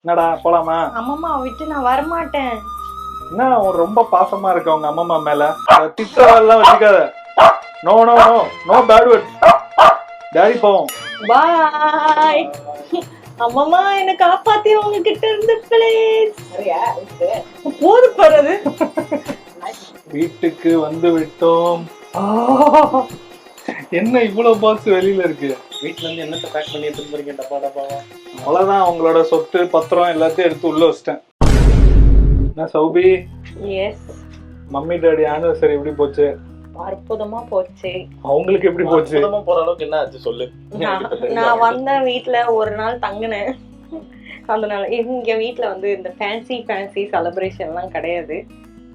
என்னடா போலாமா? அம்மா விட்டு நான் வரமாட்டேன். என்ன ரொம்ப பாசமா இருக்க உங்க அம்மா மேல? திட்டெல்லாம் வச்சுக்காத. No no no no bad words. Daddy போவோம். பாய். அம்மா என்ன காப்பாத்தி உங்ககிட்ட இருந்து ப்ளீஸ். போது போறது. வீட்டுக்கு வந்து விட்டோம். என்ன இவ்வளவு பாக்ஸ் வெளியில இருக்கு? வீட்டுல இருந்து என்னத்தை பேக் பண்ணி எடுத்துட்டு போறீங்க? டப்பா டப்பாவா? அவ்வளவுதான், உங்களோட சொத்து பத்திரம் எல்லாத்தையும் எடுத்து உள்ள வச்சிட்டேன். என்ன Sowbi, S, mummy daddy anniversary எப்படி போச்சு? அற்புதமா போச்சு. அவங்களுக்கு எப்படி போச்சு? அற்புதமா போற அளவுக்கு என்ன ஆச்சு சொல்லு. நான் வந்த வீட்ல ஒரு நாள் தங்கினேன். அதனால இங்க வீட்ல வந்து இந்த ஃபேன்சி செலிப்ரேஷன் எல்லாம் கிடையாது.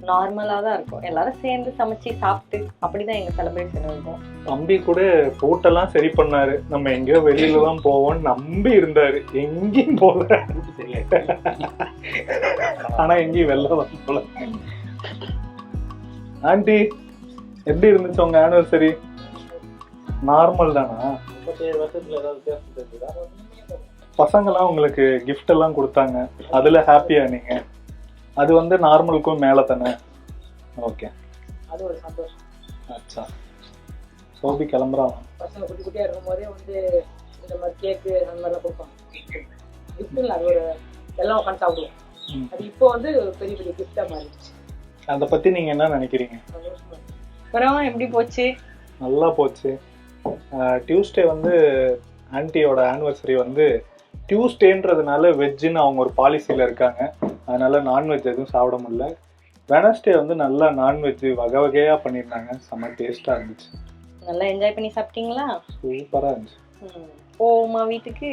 நார்மலா தான் இருக்கும். எல்லாரும் சேர்ந்து சமைச்சு சாப்பிட்டு அப்படிதான் எங்க செலிப்ரேஷன் இருக்கும். தம்பி கூட போட்டெல்லாம் சரி பண்ணாரு. நம்ம எங்கேயோ வெளியில தான் போவோம் நம்பி இருந்தாரு. எங்கேயும் போல. ஆனா எங்கேயும் வெளில வந்து போல. ஆண்டி எப்படி இருந்துச்சு உங்க ஆனிவர்சரி? நார்மல் தானா? 37 வருஷத்துல ஏதாவது வித்தியாசம் தெரிஞ்சுதா? பசங்கெல்லாம் உங்களுக்கு கிஃப்ட் எல்லாம் கொடுத்தாங்க, அதுல ஹாப்பியா நீங்க? அது வந்து நார்மலுக்கும் மேல தானே? ஓகே, அது ஒரு சந்தோஷம். அச்சா. சோபி கிளம்புறான். பசங்க குட்டி குட்டியா இருக்கும் போதே வந்து இந்த மாதிரி கேக்கு அந்த மாதிரிலாம் கொடுப்பாங்க. கிஃப்ட் இல்லை, அது ஒரு எல்லாம் உட்காந்து சாப்பிடுவோம். அது இப்போ வந்து பெரிய பெரிய கிஃப்டா மாறிடுச்சு. அதை பத்தி நீங்க என்ன நினைக்கிறீங்க? சந்தோஷமா இருக்கு. அப்புறம் எப்படி போச்சு? நல்லா போச்சு. டியூஸ்டே வந்து ஆன்ட்டியோட ஆனிவர்சரி வந்து டியூஸ்டேன்றதுனால வெஜ்ஜுன்னு அவங்க ஒரு பாலிசியில் இருக்காங்க. அதனால நான்வெஜ் எதுவும் சாப்பிட முடியல. வெனஸ்டே வந்து நல்லா நான்வெஜ் வகை வகையாக பண்ணியிருந்தாங்க. செம்ம டேஸ்ட்டாக இருந்துச்சு. நல்லா என்ஜாய் பண்ணி சாப்பிட்டீங்களா? சூப்பராக இருந்துச்சு. போமா வீட்டுக்கு.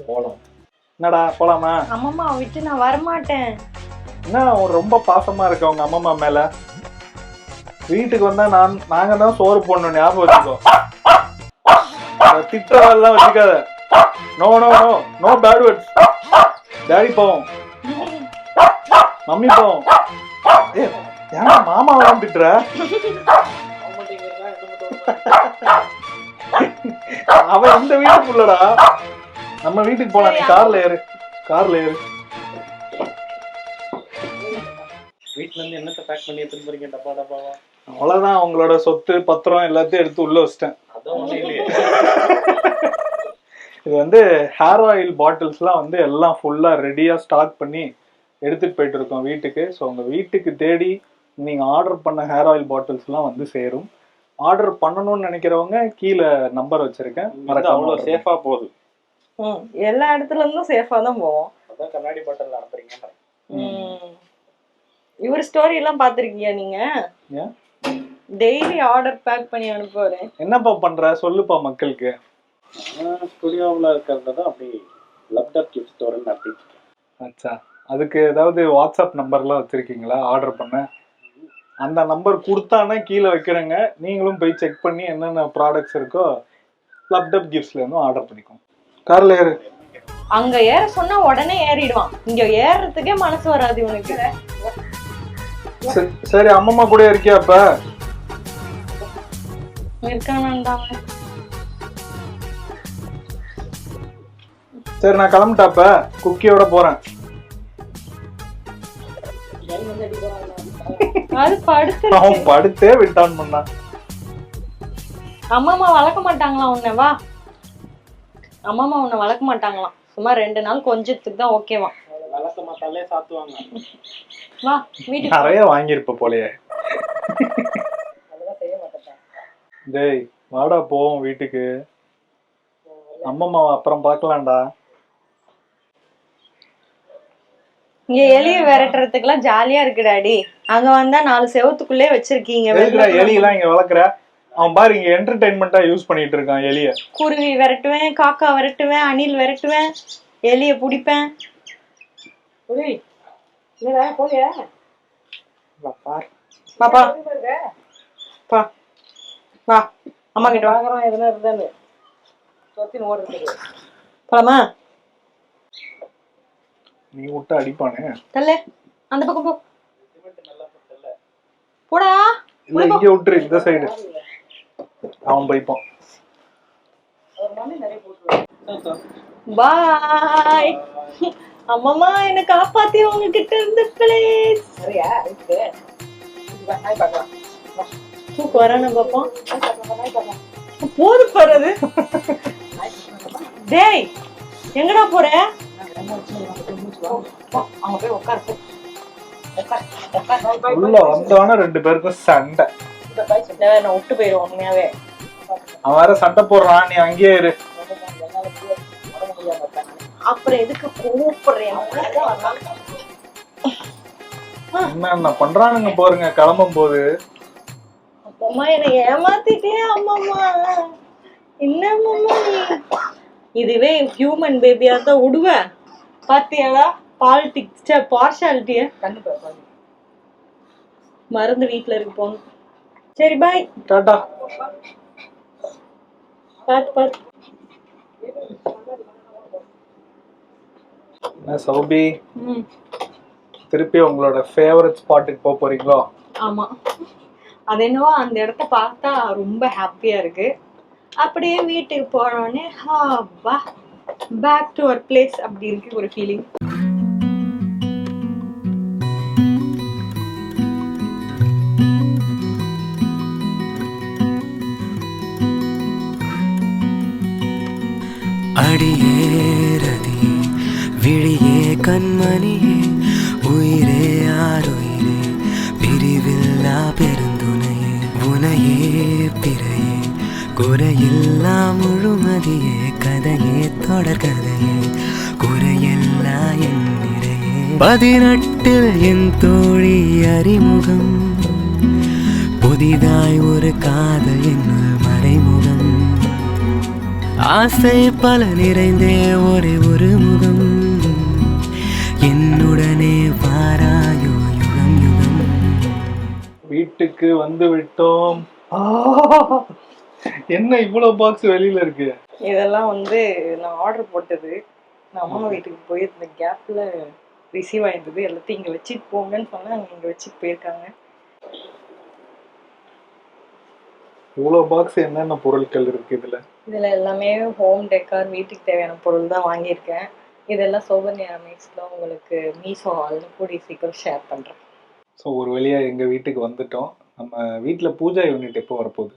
போகலாம். என்னடா போலாமா? அம்மா விட்டு நான் வரமாட்டேன். என்ன ரொம்ப பாசமாக இருக்க உங்க அம்மா மேலே? வீட்டுக்கு வந்தா நாங்க தான் சோறு போடணும், ஞாபகம் வச்சுக்கோ. திட்டெல்லாம் வச்சுக்காத. No no no no bad words. Daddy போவோம். மம்மி போவோம். ஏன்னா மாமாவை திட்டுற? அவன் இந்த வீட்டுக்குள்ளடா. நம்ம வீட்டுக்கு போலாம். நீ கார்ல ஏறு. வீட்டுல இருந்து என்னத்தை பேக் பண்ணி எடுத்துட்டு போறீங்க? டப்பா டப்பாவா? அவ்வளவுதான், உங்களோட சொத்து பத்திரம் எல்லாத்தையும் எடுத்து உள்ள வச்சிட்டேன். அதான் ஒண்ணும் இல்லையே. இது வந்து ஹேர் ஆயில் பாட்டில்ஸ்லாம் வந்து எல்லாம் ஃபுல்லா ரெடியா ஸ்டாக் பண்ணி எடுத்துட்டு போயிட்டு இருக்கோம் வீட்டுக்கு. ஸோ உங்க வீட்டுக்கு தேடி நீங்க ஆர்டர் பண்ண ஹேர் ஆயில் பாட்டில்ஸ்லாம் வந்து சேரும். ஆர்டர் பண்ணணும்னு நினைக்கிறவங்க கீழே நம்பர் வச்சிருக்கேன். அவ்வளவு சேஃபா போகுது. எல்லா இடத்துல இருந்தும் சேஃபா தான் போவோம். அதான் கண்ணாடி பாட்டில் அனுப்புறீங்க. இவர் ஸ்டோரி எல்லாம் பாத்திருக்கீங்க நீங்க? டெய்லி ஆர்டர் பேக் பண்ணி அனுப்புவாரு. என்னப்பா பண்ற சொல்லுப்பா மக்களுக்கு. ஸ்டுடியோவில் இருக்கிறது தான் அப்படி லேப்டாப் கிஃப்ட் ஸ்டோர்னு நடத்திட்டு. அச்சா, அதுக்கு ஏதாவது வாட்ஸ்அப் நம்பர்லாம் வச்சிருக்கீங்களா ஆர்டர் பண்ண? அந்த நம்பர் கொடுத்தானே கீழே வைக்கிறேங்க. நீங்களும் போய் செக் பண்ணி என்னென்ன ப்ராடக்ட்ஸ் இருக்கோ லேப்டாப் கிஃப்ட்ஸ்ல இருந்தும் ஆர்டர் பண்ணிக்கோங்க. கார்ல ஏறு. அங்க ஏற சொன்னா உடனே ஏறிடுவான். இங்க ஏறதுக்கே மனசு வராது இவனுக்கு. சரி, அம்மம்மா கூட இருக்கியா? அப்ப இருக்கானாண்டா. சரி, நான் கிளம்பிட்டாப்ப குக்கியோட போறேன். அது படுத்து அவன் படுத்தே விட்டான் பண்ணா. அம்மா வளர்க்க மாட்டாங்களாம் உன்னை. வா, அம்மா உன்னை வளர்க்க மாட்டாங்களாம். சும்மா 2 நாள் கொஞ்சத்துக்கு தான் ஓகேவா. வளர்க்க மாட்டாலே சாத்துவாங்க. வா வீட்டுக்கு. நிறைய வாங்கியிருப்ப போலயே. அதெல்லாம் செய்ய மாட்டேன். டேய் வாடா போவோம் வீட்டுக்கு. அம்மம்மாவை அப்புறம் பார்க்கலாம்டா. இங்க எலிய விரட்டுறதுக்குலாம் ஜாலியா இருக்கு டாடி. அங்க வந்தா 4 செவத்துக்குள்ளே வச்சிருக்கீங்க. எலி எல்லாம் இங்க வளர்க்குற? அவன் பாரு இங்க என்டர்டைன்மெண்டா யூஸ் பண்ணிட்டு இருக்கான் எலிய. குருவி விரட்டுவேன், காக்கா விரட்டுவேன், அணில் விரட்டுவேன், எலிய பிடிப்பேன். இல்லடா போலியா? பார் பாப்பா பா வா அம்மா கிட்ட வா. வாங்குறோம் எதுனா இருந்தானு சொத்தின் ஓடுறதுக்கு. போலாமா? நீ விட்டு அடிப்பானே. தல்ல அந்த பக்கம் போ. போடா. இல்ல இங்க விட்டுரு, இந்த சைடு அவன் போய்ப்பான். ஒரு மணி நிறைய போட்டுருவாங்க. பாய். அம்மாமா என்ன காப்பாத்தி உங்ககிட்ட இருந்து ப்ளீஸ். சரியா இருக்கு. நாய் பார்க்கலாம். தூக்கம் வரானு பாப்போம். நாய் பார்க்கலாம். போது போறது. டேய் எங்கடா போற? அவங்க போய் உட்காரு. உள்ள வந்தவன 2 பேருக்கும் சண்டை. நான் விட்டு போயிடுவோம் உண்மையாவே. அவன் வேற சண்டை போடுறான், நீ அங்கேயே இரு. அப்புறம் எதுக்கு கூப்பிடுறேன்? என்ன பண்றானுங்க பாருங்க கிளம்பும் போது. அம்மா என்ன ஏமாத்திட்டே அம்மாமா. என்ன அம்மாமா நீ? இதுவே ஹியூமன் பேபியா தான் விடுவ. பாத்தியாடா பாலிடிக்ஸ் பார்ஷாலிட்டிய. கண்டிப்பா மறந்து வீட்டுல இருக்கு போகணும். சரி பாய். டாடா. பாத்து. என்ன சௌபி, திருப்பி உங்களோட ஃபேவரட் ஸ்பாட்டுக்கு போக போறீங்களோ? ஆமா, அது என்னவோ அந்த இடத்த பார்த்தா ரொம்ப ஹாப்பியா இருக்கு. அப்படியே வீட்டுக்கு போனோடனே பேக் டு அவர் பிளேஸ் அப்படி இருக்கு ஒரு ஃபீலிங். அடியேரதி விழியே கண்மணியே உயிரே ஆறுயிரே பிரிவில்லா பெருந்துணையே உனையே பிறையே குறையில்லா முழுமதியே கதையே தொடர்கதையே குறையில்லா என் நிறையே 18 என் தோழி அறிமுகம் புதிதாய் ஒரு காதல் என்னுள் மறைமுகம் ஆசை பல நிறைந்தே ஒரே ஒரு முகம் என்னுடனே வாராயோ யுகம் யுகம். வீட்டுக்கு வந்து விட்டோம். என்ன இவ்வளவு பாக்ஸ் வெளியில இருக்கு? இதெல்லாம் வந்து நான் ஆர்டர் போட்டது. நான் அம்மா வீட்டுக்கு போய் இந்த கேப்ல ரிசீவ் ஆயிருந்தது. எல்லாத்தையும் இங்க வச்சுட்டு போங்கன்னு சொன்னா அங்க இங்க வச்சுட்டு போயிருக்காங்க. இவ்வளவு பாக்ஸ் என்னென்ன பொருட்கள் இருக்கு இதுல? இதுல எல்லாமே ஹோம் டெக்கார் வீட்டுக்கு தேவையான பொருள் தான் வாங்கியிருக்கேன். இதெல்லாம் சோபன்யா மேக்ஸ்ல உங்களுக்கு மீஷோ ஹால்னு கூடிய சீக்கிரம் ஷேர் பண்றேன். ஸோ ஒரு வழியா எங்க வீட்டுக்கு வந்துட்டோம். நம்ம வீட்டுல பூஜா யூனிட் எப்போ வரப்போகுது?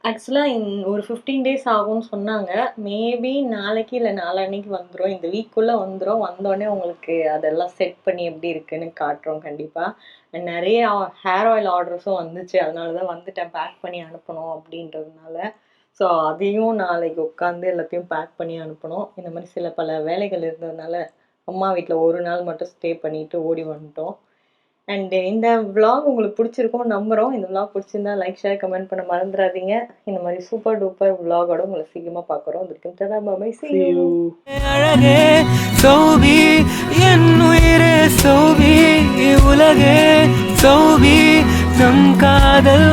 ஆக்சுவலாக ஒரு 15 days ஆகும்னு சொன்னாங்க. மேபி நாளைக்கு இல்லை நாளான்னைக்கு வந்துடும். இந்த வீக்குள்ளே வந்துடும். வந்தோடனே உங்களுக்கு அதெல்லாம் செட் பண்ணி எப்படி இருக்குன்னு காட்டுறோம் கண்டிப்பாக. நிறைய ஹேர் ஆயில் ஆர்டர்ஸும் வந்துச்சு. அதனால தான் வந்துட்டேன், பேக் பண்ணி அனுப்பணும் அப்படின்றதுனால. ஸோ அதையும் நாளைக்கு உட்காந்து எல்லாத்தையும் பேக் பண்ணி அனுப்பணும். இந்த மாதிரி சில பல வேலைகள் இருந்ததுனால அம்மா வீட்டில் ஒரு நாள் மட்டும் ஸ்டே பண்ணிட்டு ஓடி வந்துட்டோம். அண்ட் இந்த vlog உங்களுக்கு பிடிச்சிருக்கும் நம்புகிறோம். இந்த vlog பிடிச்சிருந்தா லைக் ஷேர் கமெண்ட் பண்ண மறந்துடாதீங்க. இந்த மாதிரி சூப்பர் டூப்பர் vlogோட உங்களை சீக்கிரமாக பார்க்குறோம். அதுக்கு டாடா பை see you. அழகே சௌபி என் உயிரே சௌபி உலகே சௌபி நம் காதல்